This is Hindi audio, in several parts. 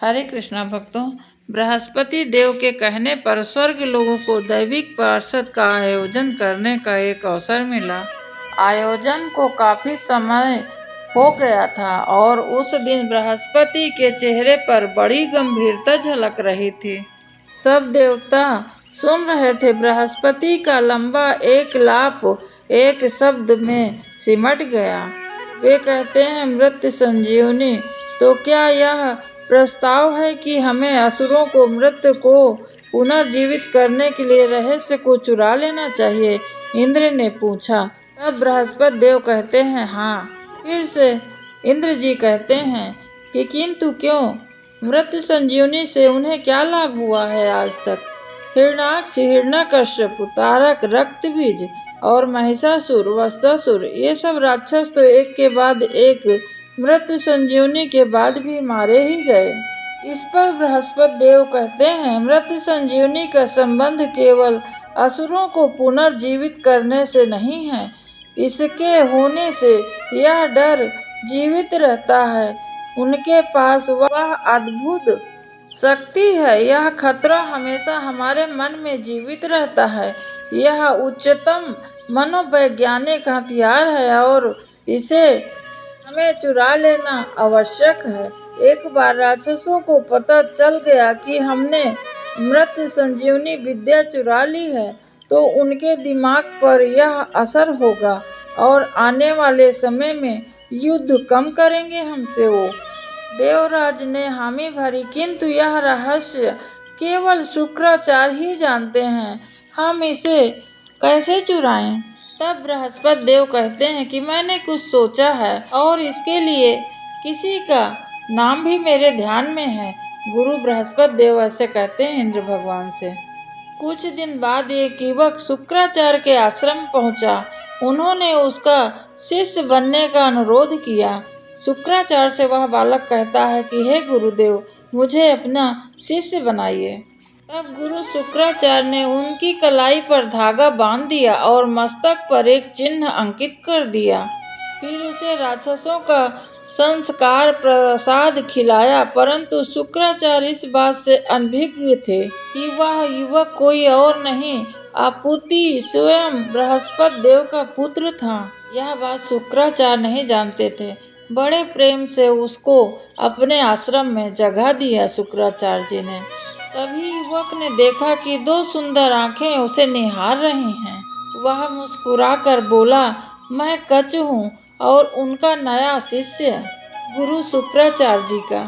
हरे कृष्णा भक्तों, बृहस्पति देव के कहने पर स्वर्ग लोगों को दैविक पार्षद का आयोजन करने का एक अवसर मिला। आयोजन को काफी समय हो गया था और उस दिन बृहस्पति के चेहरे पर बड़ी गंभीरता झलक रही थी। सब देवता सुन रहे थे। बृहस्पति का लंबा एक लाप एक शब्द में सिमट गया। वे कहते हैं, मृत्यु संजीवनी। तो क्या यह प्रस्ताव है कि हमें असुरों को मृत्यु को पुनर्जीवित करने के लिए रहस्य को चुरा लेना चाहिए? इंद्र ने पूछा। तब बृहस्पति देव कहते हैं, हाँ। फिर से इंद्र जी कहते हैं कि किंतु क्यों? मृत्यु संजीवनी से उन्हें क्या लाभ हुआ है आज तक? हिरण्याक्ष, हिरण्यकश्यप, तारक, रक्तबीज और महिषासुर, वस्त्रासुर, ये सब राक्षस तो एक के बाद एक मृत्यु संजीवनी के बाद भी मारे ही गए। इस पर बृहस्पति देव कहते हैं, मृत्यु संजीवनी का संबंध केवल असुरों को पुनर्जीवित करने से नहीं है। इसके होने से यह डर जीवित रहता है। उनके पास वह अद्भुत शक्ति है। यह खतरा हमेशा हमारे मन में जीवित रहता है। यह उच्चतम मनोवैज्ञानिक हथियार है और इसे हमें चुरा लेना आवश्यक है। एक बार राक्षसों को पता चल गया कि हमने मृत्यु संजीवनी विद्या चुरा ली है तो उनके दिमाग पर यह असर होगा और आने वाले समय में युद्ध कम करेंगे हमसे। वो देवराज ने हामी भरी, किंतु यह रहस्य केवल शुक्राचार्य ही जानते हैं। हम इसे कैसे चुराएं? तब बृहस्पति देव कहते हैं कि मैंने कुछ सोचा है और इसके लिए किसी का नाम भी मेरे ध्यान में है। गुरु बृहस्पति देव ऐसे कहते हैं इंद्र भगवान से। कुछ दिन बाद एक युवक शुक्राचार्य के आश्रम पहुंचा। उन्होंने उसका शिष्य बनने का अनुरोध किया। शुक्राचार्य से वह बालक कहता है कि हे गुरुदेव, मुझे अपना शिष्य बनाइए। तब गुरु शुक्राचार्य ने उनकी कलाई पर धागा बांध दिया और मस्तक पर एक चिन्ह अंकित कर दिया। फिर उसे राक्षसों का संस्कार प्रसाद खिलाया, परंतु शुक्राचार्य इस बात से अनभिज्ञ थे कि वह युवक कोई और नहीं अपूति स्वयं बृहस्पति देव का पुत्र था। यह बात शुक्राचार्य नहीं जानते थे। बड़े प्रेम से उसको अपने आश्रम में जगह दिया शुक्राचार्य जी ने। तभी युवक ने देखा कि दो सुंदर आंखें उसे निहार रही हैं। वह मुस्कुराकर बोला, मैं कच हूँ और उनका नया शिष्य गुरु शुक्राचार्य जी का।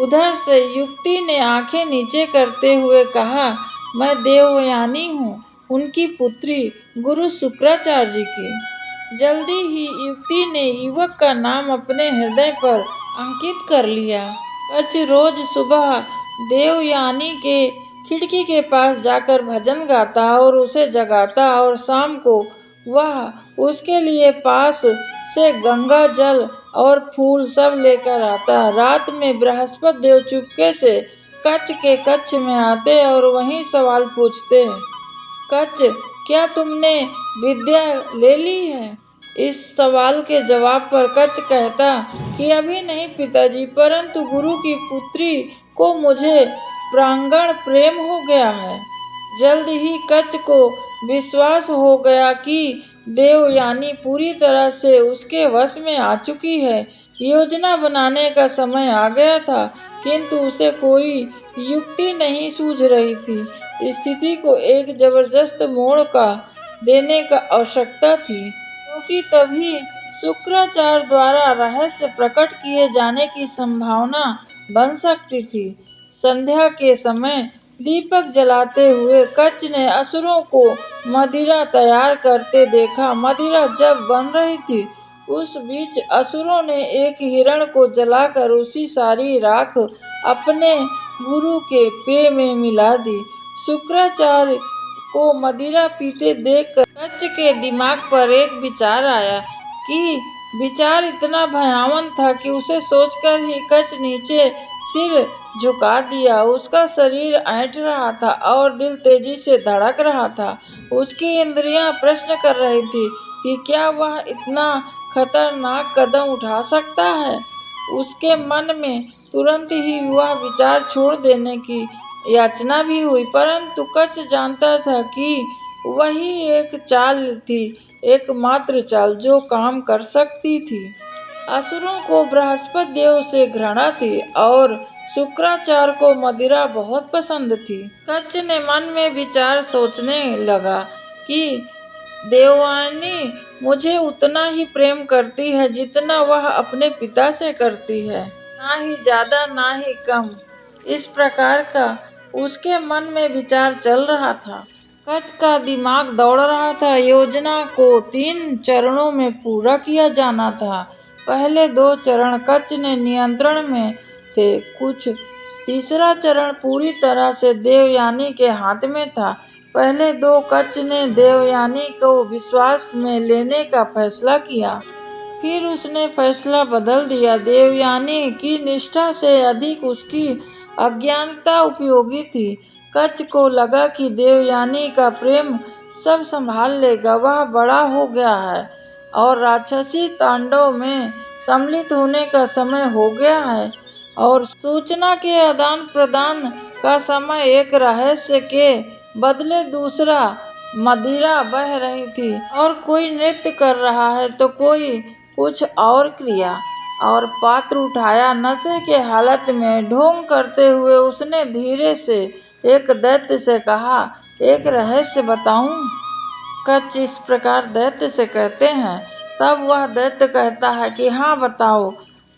उधर से युक्ति ने आंखें नीचे करते हुए कहा, मैं देवयानी हूँ, उनकी पुत्री गुरु शुक्राचार्य जी की। जल्दी ही युक्ति ने युवक का नाम अपने हृदय पर अंकित कर लिया। कच रोज सुबह देवयानी के खिड़की के पास जाकर भजन गाता और उसे जगाता और शाम को वह उसके लिए पास से गंगा जल और फूल सब लेकर आता। रात में बृहस्पति देव चुपके से कच्छ के कक्ष में आते और वहीं सवाल पूछते, कच्छ, क्या तुमने विद्या ले ली है? इस सवाल के जवाब पर कच्छ कहता कि अभी नहीं पिताजी, परंतु गुरु की पुत्री को मुझे प्रांगण प्रेम हो गया है। जल्द ही कच्छ को विश्वास हो गया कि देवयानी पूरी तरह से उसके वश में आ चुकी है। योजना बनाने का समय आ गया था, किंतु उसे कोई युक्ति नहीं सूझ रही थी। स्थिति को एक जबरदस्त मोड़ का देने का आवश्यकता थी, क्योंकि तभी शुक्राचार्य द्वारा रहस्य प्रकट किए जाने की संभावना बन सकती थी। संध्या के समय दीपक जलाते हुए कच्छ ने असुरों को मदिरा तैयार करते देखा। मदिरा जब बन रही थी, उस बीच असुरों ने एक हिरण को जलाकर उसी सारी राख अपने गुरु के पेय में मिला दी। शुक्राचार्य को मदिरा पीते देखकर कच्छ के दिमाग पर एक विचार आया कि विचार इतना भयावन था कि उसे सोचकर ही कच्छ नीचे सिर झुका दिया। उसका शरीर ऐंठ रहा था और दिल तेजी से धड़क रहा था। उसकी इंद्रियां प्रश्न कर रही थी कि क्या वह इतना खतरनाक कदम उठा सकता है। उसके मन में तुरंत ही वह विचार छोड़ देने की याचना भी हुई, परंतु कच्छ जानता था कि वही एक चाल थी, एकमात्र चाल जो काम कर सकती थी। असुरों को बृहस्पति देव से घृणा थी और शुक्राचार्य को मदिरा बहुत पसंद थी। कच्छ ने मन में विचार सोचने लगा कि देवयानी मुझे उतना ही प्रेम करती है जितना वह अपने पिता से करती है, ना ही ज्यादा ना ही कम। इस प्रकार का उसके मन में विचार चल रहा था। कच्छ का दिमाग दौड़ रहा था। योजना को 3 चरणों में पूरा किया जाना था। पहले 2 चरण कच्छ ने नियंत्रण में थे, कुछ तीसरा चरण पूरी तरह से देवयानी के हाथ में था। पहले 2 कच्छ ने देवयानी को विश्वास में लेने का फैसला किया, फिर उसने फैसला बदल दिया। देवयानी की निष्ठा से अधिक उसकी अज्ञानता उपयोगी थी। कच्छ को लगा कि देवयानी का प्रेम सब संभाल लेगा। वह बड़ा हो गया है और राक्षसी तांडव में सम्मिलित होने का समय हो गया है और सूचना के आदान प्रदान का समय। एक रहस्य के बदले दूसरा। मदिरा बह रही थी और कोई नृत्य कर रहा है तो कोई कुछ और क्रिया, और पात्र उठाया। नशे के हालत में ढोंग करते हुए उसने धीरे से एक दैत्य से कहा, एक रहस्य बताऊं? कच्छ इस प्रकार दैत्य से कहते हैं। तब वह दैत्य कहता है कि हाँ बताओ।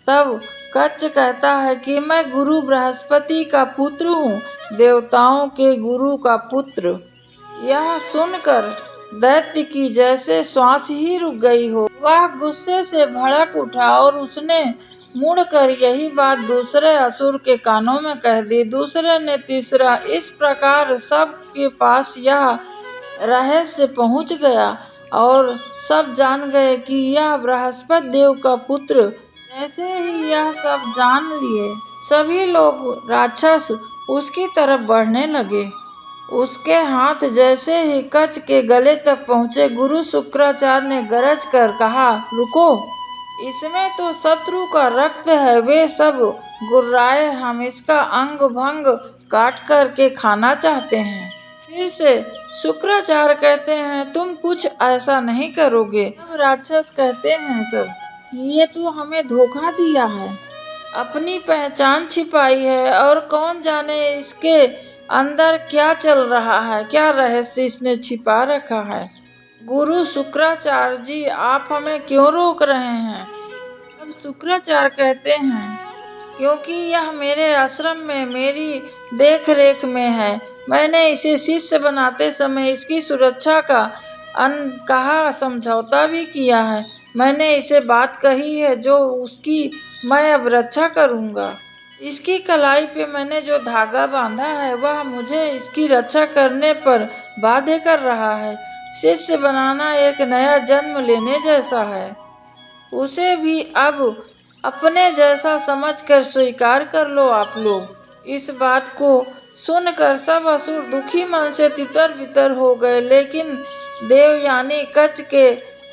तब कच्छ कहता है कि मैं गुरु बृहस्पति का पुत्र हूँ, देवताओं के गुरु का पुत्र। यह सुनकर दैत्य की जैसे श्वास ही रुक गई हो। वह गुस्से से भड़क उठा और उसने मुड़कर यही बात दूसरे असुर के कानों में कह दी। दूसरे ने तीसरा। इस प्रकार सब के पास यह रहस्य पहुंच गया और सब जान गए कि यह बृहस्पति देव का पुत्र। जैसे ही यह सब जान लिए, सभी लोग राक्षस उसकी तरफ बढ़ने लगे। उसके हाथ जैसे ही कच्छ के गले तक पहुंचे, गुरु शुक्राचार्य ने गरज कर कहा, रुको, इसमें तो शत्रु का रक्त है। वे सब गुर्राए, हम इसका अंग भंग काट कर के खाना चाहते हैं। फिर से शुक्राचार्य कहते हैं, तुम कुछ ऐसा नहीं करोगे। अब राक्षस कहते हैं, सब ये तो हमें धोखा दिया है, अपनी पहचान छिपाई है और कौन जाने इसके अंदर क्या चल रहा है, क्या रहस्य इसने छिपा रखा है। गुरु शुक्राचार्य जी, आप हमें क्यों रोक रहे हैं? अब शुक्राचार्य कहते हैं, क्योंकि यह मेरे आश्रम में मेरी देख रेख में है। मैंने इसे शिष्य बनाते समय इसकी सुरक्षा का अनकहा समझौता भी किया है। मैंने इसे बात कही है जो उसकी मैं अब रक्षा करूंगा। इसकी कलाई पे मैंने जो धागा बांधा है वह मुझे इसकी रक्षा करने पर बाध्य कर रहा है। शिष्य बनाना एक नया जन्म लेने जैसा है। उसे भी अब अपने जैसा समझकर स्वीकार कर लो आप लोग। इस बात को सुनकर सब असुर दुखी मन से तितर बितर हो गए, लेकिन देवयानी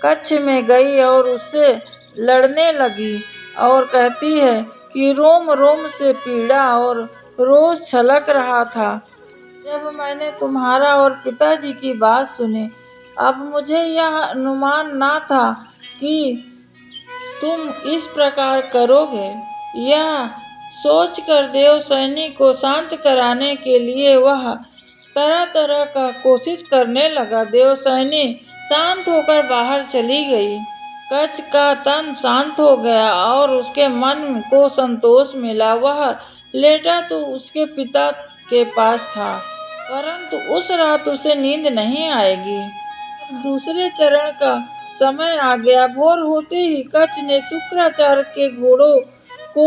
कच्छ में गई और उससे लड़ने लगी और कहती है कि रोम रोम से पीड़ा और रोष छलक रहा था जब मैंने तुम्हारा और पिताजी की बात सुनी। अब मुझे यह अनुमान ना था कि तुम इस प्रकार करोगे। यह सोचकर देवसैनी को शांत कराने के लिए वह तरह तरह का कोशिश करने लगा। देवसैनी शांत होकर बाहर चली गई। कच्छ का तन शांत हो गया और उसके मन को संतोष मिला। वह लेटा तो उसके पिता के पास था, परंतु उस रात उसे नींद नहीं आएगी। दूसरे चरण का समय आ गया। भोर होते ही कच्छ ने शुक्राचार्य के घोड़ों को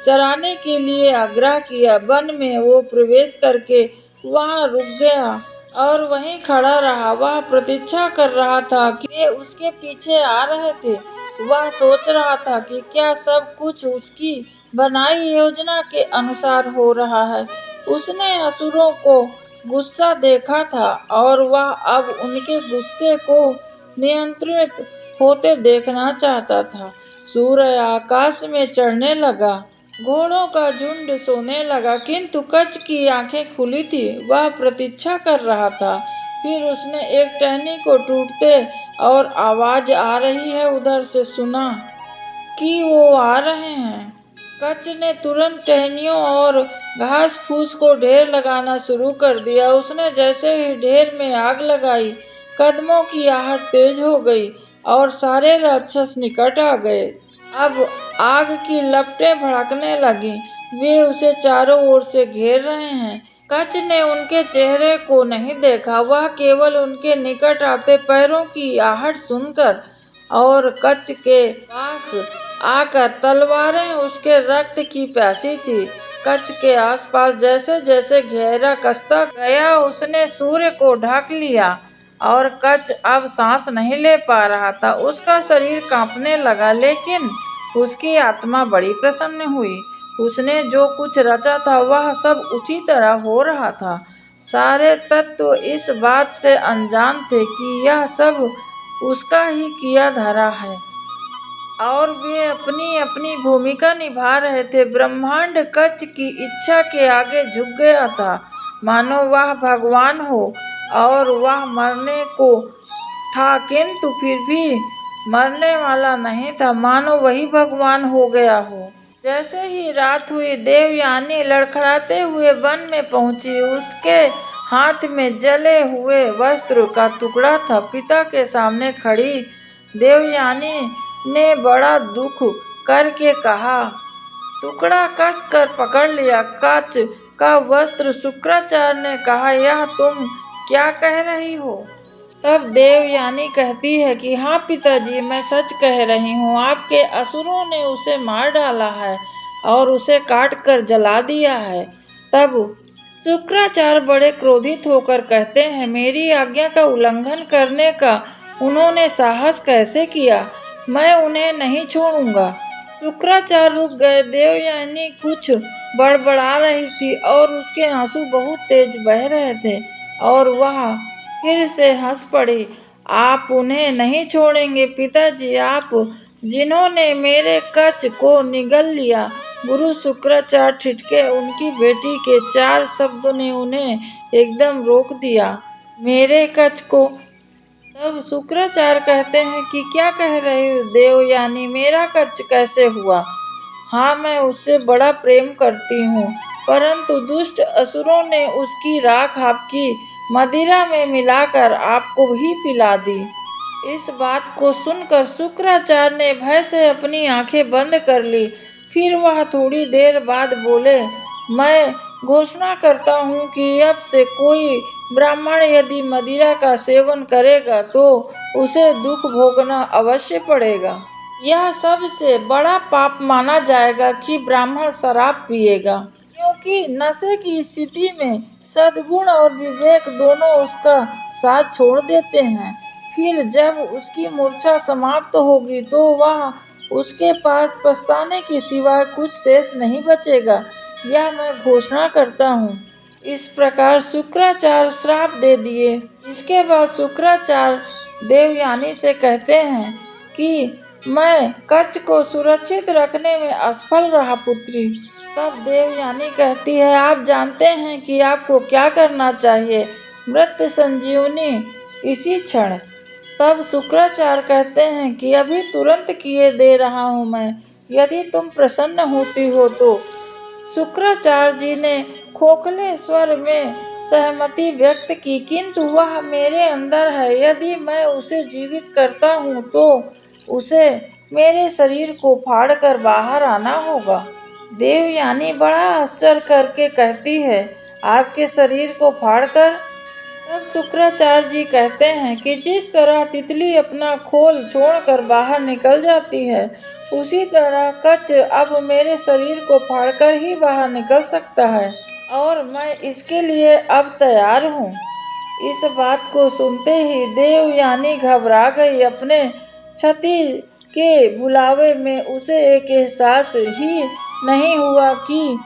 चराने के लिए आग्रह किया। वन में वो प्रवेश करके वहां रुक गया और वहीं खड़ा रहा। वह प्रतीक्षा कर रहा था कि वे उसके पीछे आ रहे थे। वह सोच रहा था कि क्या सब कुछ उसकी बनाई योजना के अनुसार हो रहा है। उसने असुरों को गुस्सा देखा था और वह अब उनके गुस्से को नियंत्रित होते देखना चाहता था। सूर्य आकाश में चढ़ने लगा, घोड़ों का झुंड सोने लगा, किंतु कच्छ की आंखें खुली थी, वह प्रतीक्षा कर रहा था। फिर उसने एक टहनी को टूटते और आवाज आ रही है उधर से सुना कि वो आ रहे हैं। कच्छ ने तुरंत टहनियों और घास फूस को ढेर लगाना शुरू कर दिया। उसने जैसे ही ढेर में आग लगाई, कदमों की आहट तेज हो गई और सारे राक्षस निकट आ गए। अब आग की लपटें भड़कने लगीं, वे उसे चारों ओर से घेर रहे हैं। कच्छ ने उनके चेहरे को नहीं देखा, वह केवल उनके निकट आते पैरों की आहट सुनकर और कच्छ के पास आकर तलवारें उसके रक्त की प्यासी थी। कच्छ के आसपास जैसे जैसे घेरा कसता गया, उसने सूर्य को ढक लिया और कच्छ अब सांस नहीं ले पा रहा था। उसका शरीर कांपने लगा, लेकिन उसकी आत्मा बड़ी प्रसन्न हुई। उसने जो कुछ रचा था वह सब उसी तरह हो रहा था। सारे तत्व इस बात से अनजान थे कि यह सब उसका ही किया धरा है और वे अपनी अपनी भूमिका निभा रहे थे। ब्रह्मांड कच्छ की इच्छा के आगे झुक गया था, मानो वह भगवान हो, और वह मरने को था किंतु फिर भी मरने वाला नहीं था, मानो वही भगवान हो गया हो। जैसे ही रात हुई, देवयानी लड़खड़ाते हुए वन में पहुंची। उसके हाथ में जले हुए वस्त्र का टुकड़ा था। पिता के सामने खड़ी देवयानी ने बड़ा दुख करके कहा, टुकड़ा कस कर पकड़ लिया। कच्छ का वस्त्र। शुक्राचार्य ने कहा, यह तुम क्या कह रही हो? तब देवयानी कहती है कि हाँ पिताजी, मैं सच कह रही हूँ। आपके असुरों ने उसे मार डाला है और उसे काट कर जला दिया है। तब शुक्राचार्य बड़े क्रोधित होकर कहते हैं, मेरी आज्ञा का उल्लंघन करने का उन्होंने साहस कैसे किया? मैं उन्हें नहीं छोड़ूंगा। शुक्राचार्य रुक गए। देवयानी कुछ बड़बड़ा रही थी और उसके आंसू बहुत तेज बह रहे थे और वह फिर से हंस पड़ी। आप उन्हें नहीं छोड़ेंगे पिताजी, आप जिन्होंने मेरे कच्छ को निगल लिया। गुरु शुक्राचार्य ठिठके। उनकी बेटी के 4 शब्दों ने उन्हें एकदम रोक दिया। मेरे कच्छ को। तब शुक्राचार्य कहते हैं कि क्या कह रहे हो देवयानी, मेरा कच्छ कैसे हुआ? हाँ, मैं उससे बड़ा प्रेम करती हूँ, परंतु दुष्ट असुरों ने उसकी राख आपकी मदिरा में मिलाकर आपको भी पिला दी। इस बात को सुनकर शुक्राचार्य ने भय से अपनी आंखें बंद कर ली। फिर वह थोड़ी देर बाद बोले, मैं घोषणा करता हूँ कि अब से कोई ब्राह्मण यदि मदिरा का सेवन करेगा तो उसे दुख भोगना अवश्य पड़ेगा। यह सबसे बड़ा पाप माना जाएगा कि ब्राह्मण शराब पिएगा, क्योंकि नशे की स्थिति में सद्गुण और विवेक दोनों उसका साथ छोड़ देते हैं। फिर जब उसकी मूर्छा समाप्त होगी तो वह उसके पास पछताने के सिवाय कुछ शेष नहीं बचेगा। यह मैं घोषणा करता हूँ। इस प्रकार शुक्राचार्य श्राप दे दिए। इसके बाद शुक्राचार्य देवयानी से कहते हैं कि मैं कच्छ को सुरक्षित रखने में असफल रहा पुत्री। तब देवयानी कहती है, आप जानते हैं कि आपको क्या करना चाहिए, मृत्यु संजीवनी इसी क्षण। तब शुक्राचार्य कहते हैं कि अभी तुरंत किए दे रहा हूँ मैं, यदि तुम प्रसन्न होती हो तो। शुक्राचार्य जी ने खोखले स्वर में सहमति व्यक्त की, किंतु वह मेरे अंदर है, यदि मैं उसे जीवित करता हूँ तो उसे मेरे शरीर को फाड़कर बाहर आना होगा। देवयानी बड़ा आश्चर्य करके कहती है, आपके शरीर को फाड़कर? तब शुक्राचार्य जी कहते हैं कि जिस तरह तितली अपना खोल छोड़कर बाहर निकल जाती है, उसी तरह कच्छ अब मेरे शरीर को फाड़कर ही बाहर निकल सकता है और मैं इसके लिए अब तैयार हूँ। इस बात को सुनते ही देवयानी घबरा गई। अपने क्षति के भुलावे में उसे एक एहसास ही नहीं हुआ कि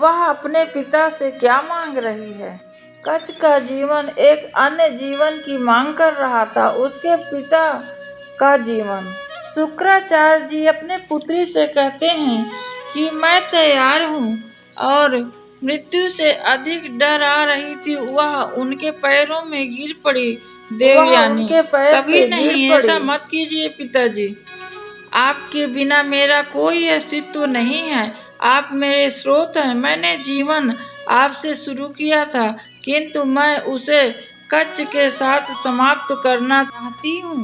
वह अपने पिता से क्या मांग रही है। कच्छ का जीवन एक अन्य जीवन की मांग कर रहा था, उसके पिता का जीवन। शुक्राचार्य जी अपने पुत्री से कहते हैं कि मैं तैयार हूँ, और मृत्यु से अधिक डर आ रही थी, वह उनके पैरों में गिर पड़ी। देवयानी, कभी नहीं, ऐसा मत कीजिए पिताजी। आपके बिना मेरा कोई अस्तित्व नहीं है। आप मेरे स्रोत हैं। मैंने जीवन आपसे शुरू किया था, किंतु मैं उसे कच्च के साथ समाप्त करना चाहती हूँ।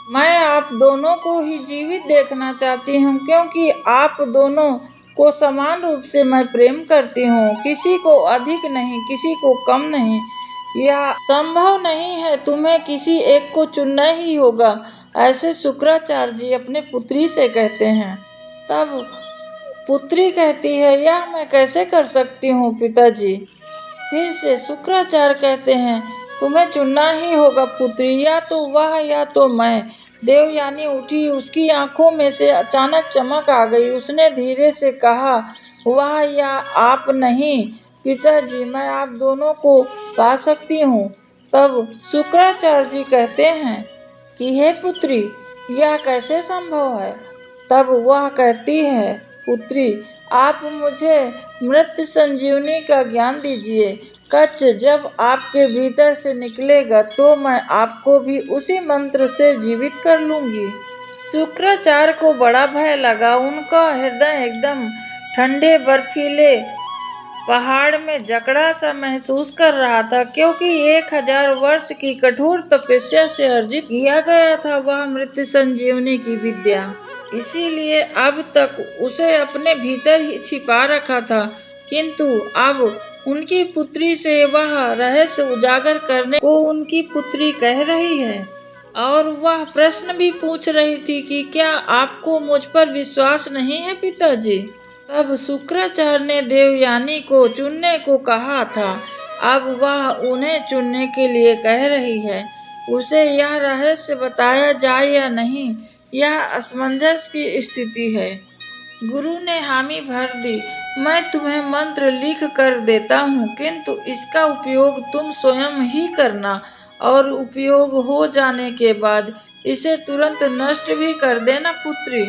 मैं आप दोनों को ही जीवित देखना चाहती हूँ, क्योंकि आप दोनों को समान रूप से मैं प्रेम करती हूँ, किसी को अधिक नहीं, किसी को कम नहीं। यह संभव नहीं है, तुम्हें किसी एक को चुनना ही होगा, ऐसे शुक्राचार्य जी अपने पुत्री से कहते हैं। तब पुत्री कहती है, यह मैं कैसे कर सकती हूँ पिताजी। फिर से शुक्राचार्य कहते हैं, तुम्हें चुनना ही होगा पुत्री, या तो वह या तो मैं। देवयानी उठी, उसकी आंखों में से अचानक चमक आ गई। उसने धीरे से कहा, वह या आप नहीं पिताजी, मैं आप दोनों को पा सकती हूँ। तब शुक्राचार्य जी कहते हैं कि हे पुत्री, यह कैसे संभव है। तब वह कहती है, पुत्री, आप मुझे मृत संजीवनी का ज्ञान दीजिए। कच्च जब आपके भीतर से निकलेगा तो मैं आपको भी उसी मंत्र से जीवित कर लूंगी। शुक्राचार्य को बड़ा भय लगा। उनका हृदय एकदम ठंडे बर्फीले पहाड़ में जकड़ा सा महसूस कर रहा था, क्योंकि 1000 वर्ष की कठोर तपस्या से अर्जित किया गया था वह मृत संजीवनी की विद्या। इसीलिए अब तक उसे अपने भीतर ही छिपा रखा था, किंतु अब उनकी पुत्री से वह रहस्य उजागर करने को उनकी पुत्री कह रही है, और वह प्रश्न भी पूछ रही थी कि क्या आपको मुझ पर विश्वास नहीं है पिताजी। तब शुक्राचार्य ने देवयानी को चुनने को कहा था, अब वह उन्हें चुनने के लिए कह रही है। उसे यह रहस्य बताया जाए या नहीं, यह असमंजस की स्थिति है। गुरु ने हामी भर दी, मैं तुम्हें मंत्र लिख कर देता हूँ, किंतु इसका उपयोग तुम स्वयं ही करना, और उपयोग हो जाने के बाद इसे तुरंत नष्ट भी कर देना पुत्री।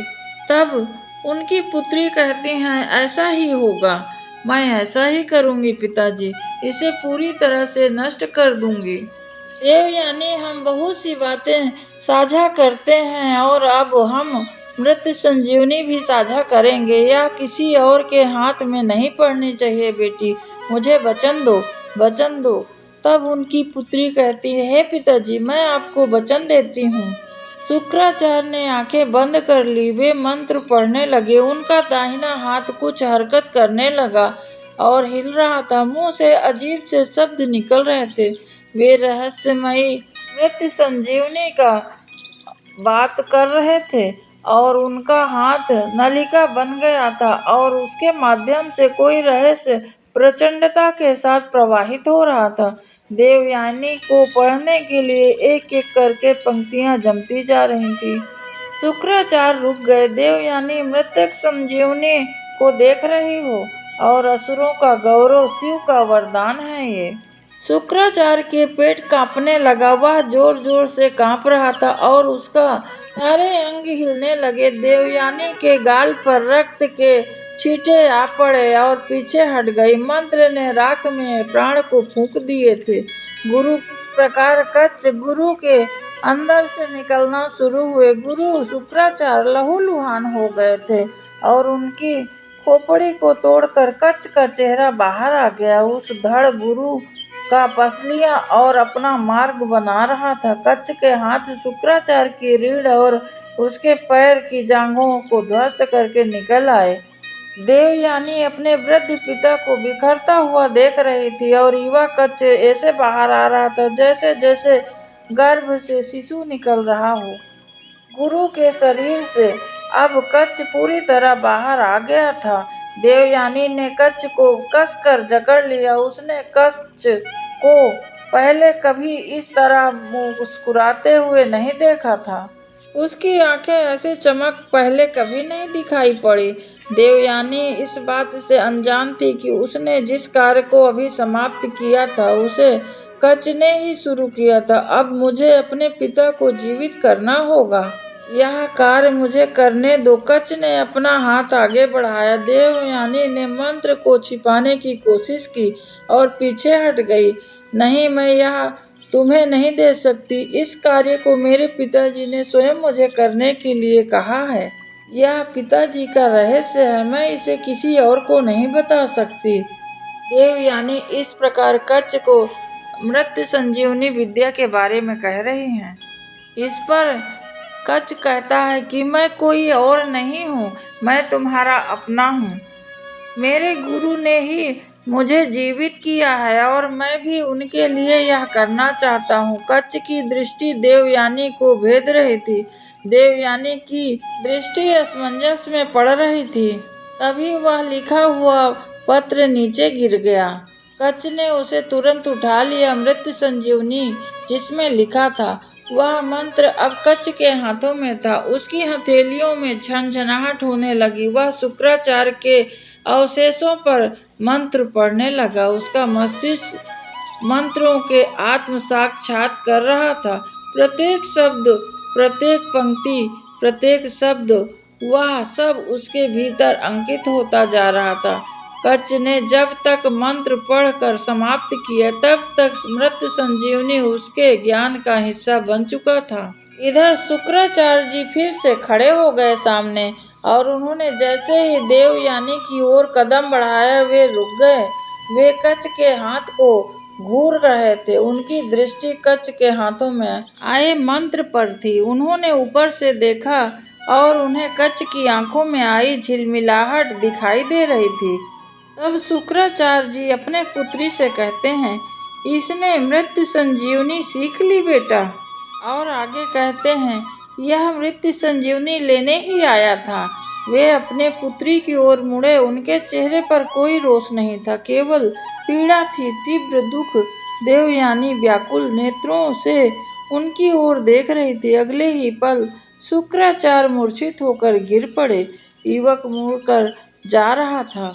तब उनकी पुत्री कहती हैं, ऐसा ही होगा, मैं ऐसा ही करूँगी पिताजी, इसे पूरी तरह से नष्ट कर दूंगी। देवयानी, हम बहुत सी बातें साझा करते हैं, और अब हम मृत संजीवनी भी साझा करेंगे। यह किसी और के हाथ में नहीं पड़नी चाहिए बेटी, मुझे वचन दो, वचन दो। तब उनकी पुत्री कहती है, हे पिताजी, मैं आपको वचन देती हूँ। शुक्राचार्य ने आंखें बंद कर ली। वे मंत्र पढ़ने लगे। उनका दाहिना हाथ कुछ हरकत करने लगा और हिल रहा था। मुंह से अजीब से शब्द निकल रहे थे। वे रहस्यमयी मृत संजीवनी का बात कर रहे थे, और उनका हाथ नलिका बन गया था, और उसके माध्यम से कोई रहस्य प्रचंडता के साथ प्रवाहित हो रहा था। देवयानी को पढ़ने के लिए एक एक करके पंक्तियां जमती जा रही थी। शुक्राचार्य रुक गए। देवयानी, मृतक संजीवनी को देख रही हो, और असुरों का गौरव, शिव का वरदान है ये। शुक्राचार्य के पेट कांपने लगा। वह जोर जोर से कांप रहा था, और उसका सारे अंग हिलने लगे। देवयानी के गाल पर रक्त के छींटे आ पड़े और पीछे हट गई। मंत्र ने राख में प्राण को फूंक दिए थे। गुरु किस प्रकार कच्च गुरु के अंदर से निकलना शुरू हुए। गुरु शुक्राचार्य लहूलुहान हो गए थे, और उनकी खोपड़ी को तोड़कर कच्च का चेहरा बाहर आ गया। उस धड़ गुरु का पसलियां और अपना मार्ग बना रहा था। कच्च के हाथ शुक्राचार्य की रीढ़ और उसके पैर की जांघों को ध्वस्त करके निकल आए। देवयानी अपने वृद्ध पिता को बिखरता हुआ देख रही थी, और युवा कच्च ऐसे बाहर आ रहा था जैसे जैसे गर्भ से शिशु निकल रहा हो। गुरु के शरीर से अब कच्च पूरी तरह बाहर आ गया था। देवयानी ने कच्च को कसकर जकड़ लिया। उसने कच्च को पहले कभी इस तरह मुस्कुराते हुए नहीं देखा था। उसकी आंखें ऐसी चमक पहले कभी नहीं दिखाई पड़ी। देवयानी इस बात से अनजान थी कि उसने जिस कार्य को अभी समाप्त किया था उसे कच्च ने ही शुरू किया था। अब मुझे अपने पिता को जीवित करना होगा। यह कार्य मुझे करने दो। कच्छ ने अपना हाथ आगे बढ़ाया। देवयानी ने मंत्र को छिपाने की कोशिश की और पीछे हट गई। नहीं, मैं यह तुम्हें नहीं दे सकती। इस कार्य को मेरे पिताजी ने स्वयं मुझे करने के लिए कहा है। यह पिताजी का रहस्य है, मैं इसे किसी और को नहीं बता सकती। देवयानी इस प्रकार कच्छ को मृत्यु संजीवनी विद्या के बारे में कह रही हैं। इस पर कच्छ कहता है कि मैं कोई और नहीं हूँ, मैं तुम्हारा अपना हूँ। मेरे गुरु ने ही मुझे जीवित किया है और मैं भी उनके लिए यह करना चाहता हूँ। कच्छ की दृष्टि देवयानी को भेद रही थी। देवयानी की दृष्टि असमंजस में पड़ रही थी। तभी वह लिखा हुआ पत्र नीचे गिर गया। कच्छ ने उसे तुरंत उठा लिया। मृत्यु संजीवनी जिसमें लिखा था, वह मंत्र अब कच्छ के हाथों में था। उसकी हथेलियों में झनझनाहट होने लगी। वह शुक्राचार्य के अवशेषों पर मंत्र पढ़ने लगा। उसका मस्तिष्क मंत्रों के आत्म साक्षात कर रहा था। प्रत्येक शब्द, प्रत्येक पंक्ति, प्रत्येक शब्द, वह सब उसके भीतर अंकित होता जा रहा था। कच्छ ने जब तक मंत्र पढ़कर समाप्त किया, तब तक मृत्यु संजीवनी उसके ज्ञान का हिस्सा बन चुका था। इधर शुक्राचार्य जी फिर से खड़े हो गए सामने, और उन्होंने जैसे ही देवयानी की ओर कदम बढ़ाया, वे रुक गए। वे कच्छ के हाथ को घूर रहे थे। उनकी दृष्टि कच्छ के हाथों में आए मंत्र पर थी। उन्होंने ऊपर से देखा और उन्हें कच्छ की आंखों में आई झिलमिलाहट दिखाई दे रही थी। तब शुक्राचार्य जी अपने पुत्री से कहते हैं, इसने मृत्यु संजीवनी सीख ली बेटा। और आगे कहते हैं, यह मृत्यु संजीवनी लेने ही आया था। वे अपने पुत्री की ओर मुड़े। उनके चेहरे पर कोई रोष नहीं था, केवल पीड़ा थी, तीव्र दुख। देवयानी व्याकुल नेत्रों से उनकी ओर देख रही थी। अगले ही पल शुक्राचार्य मूर्छित होकर गिर पड़े। युवक मुड़कर जा रहा था,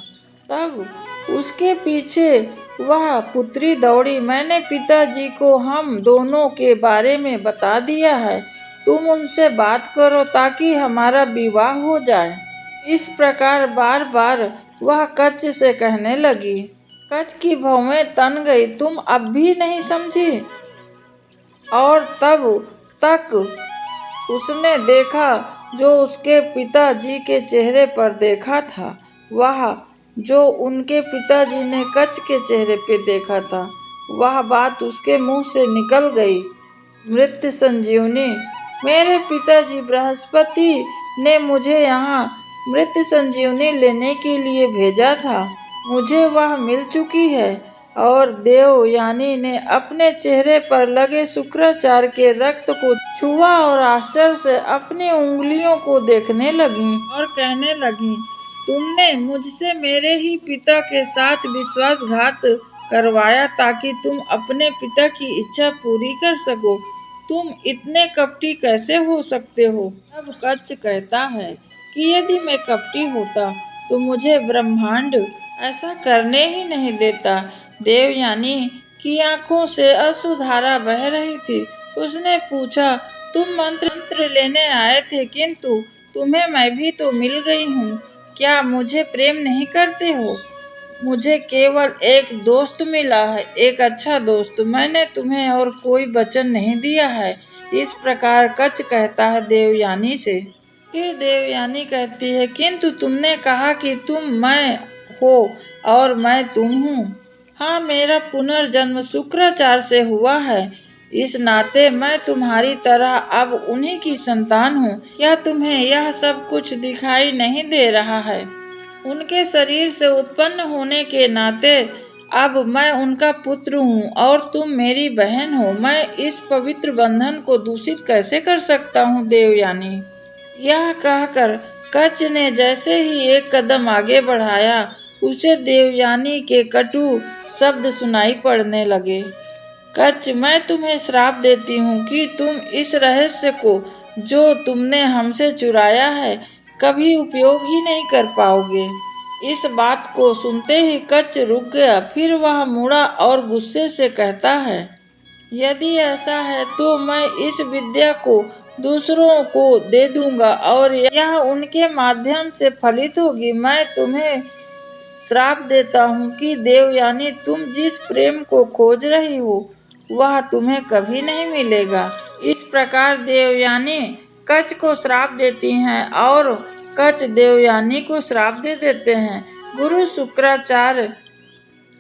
तब उसके पीछे वह पुत्री दौड़ी। मैंने पिताजी को हम दोनों के बारे में बता दिया है। तुम उनसे बात करो ताकि हमारा विवाह हो जाए। इस प्रकार बार बार वह कच्छ से कहने लगी। कच्छ की भौहें तन गई। तुम अब भी नहीं समझी? और तब तक उसने देखा जो उसके पिताजी के चेहरे पर देखा था, वह जो उनके पिताजी ने कच्छ के चेहरे पे देखा था, वह बात उसके मुंह से निकल गई। मृत्यु संजीवनी, मेरे पिताजी बृहस्पति ने मुझे यहाँ मृत्यु संजीवनी लेने के लिए भेजा था। मुझे वह मिल चुकी है। और देवयानी ने अपने चेहरे पर लगे शुक्राचार्य के रक्त को छुआ और आश्चर्य से अपनी उंगलियों को देखने लगी और कहने लगी, तुमने मुझसे मेरे ही पिता के साथ विश्वासघात करवाया ताकि तुम अपने पिता की इच्छा पूरी कर सको। तुम इतने कपटी कैसे हो सकते हो? अब कच्छ कहता है कि यदि मैं कपटी होता तो मुझे ब्रह्मांड ऐसा करने ही नहीं देता। देवयानी की आंखों से अश्रुधारा बह रही थी। उसने पूछा, तुम मंत्र लेने आए थे, किंतु तुम्हें मैं भी तो मिल गई हूँ। क्या मुझे प्रेम नहीं करते हो? मुझे केवल एक दोस्त मिला है, एक अच्छा दोस्त। मैंने तुम्हें और कोई वचन नहीं दिया है। इस प्रकार कच्छ कहता है देवयानी से। फिर देवयानी कहती है, किंतु तुमने कहा कि तुम मैं हो और मैं तुम हूँ। हाँ, मेरा पुनर्जन्म शुक्राचार्य से हुआ है। इस नाते मैं तुम्हारी तरह अब उन्हीं की संतान हूँ। क्या तुम्हें यह सब कुछ दिखाई नहीं दे रहा है? उनके शरीर से उत्पन्न होने के नाते अब मैं उनका पुत्र हूँ और तुम मेरी बहन हो। मैं इस पवित्र बंधन को दूषित कैसे कर सकता हूँ देवयानी? यह कहकर कच्छ ने जैसे ही एक कदम आगे बढ़ाया, उसे देवयानी के कटु शब्द सुनाई पड़ने लगे। कच्छ, मैं तुम्हें श्राप देती हूँ कि तुम इस रहस्य को जो तुमने हमसे चुराया है कभी उपयोग ही नहीं कर पाओगे। इस बात को सुनते ही कच्छ रुक गया। फिर वह मुड़ा और गुस्से से कहता है, यदि ऐसा है तो मैं इस विद्या को दूसरों को दे दूंगा और यह उनके माध्यम से फलित होगी। मैं तुम्हें श्राप देता हूँ कि देवयानी, तुम जिस प्रेम को खोज रही हो वह तुम्हें कभी नहीं मिलेगा। इस प्रकार देवयानी कच को श्राप देती हैं और कच देवयानी को श्राप दे देते हैं। गुरु शुक्राचार्य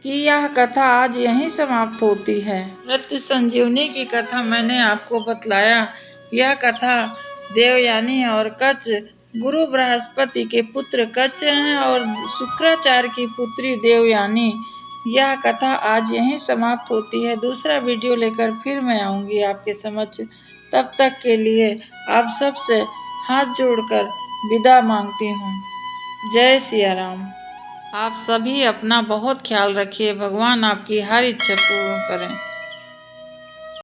की यह कथा आज यहीं समाप्त होती है। मृत्यु संजीवनी की कथा मैंने आपको बतलाया। यह कथा देवयानी और कच, गुरु बृहस्पति के पुत्र कच हैं और शुक्राचार्य की पुत्री देवयानी। यह कथा आज यहीं समाप्त होती है। दूसरा वीडियो लेकर फिर मैं आऊँगी आपके समक्ष। तब तक के लिए आप सबसे हाथ जोड़कर विदा मांगती हूँ। जय सिया राम। आप सभी अपना बहुत ख्याल रखिए। भगवान आपकी हर इच्छा पूर्ण करें।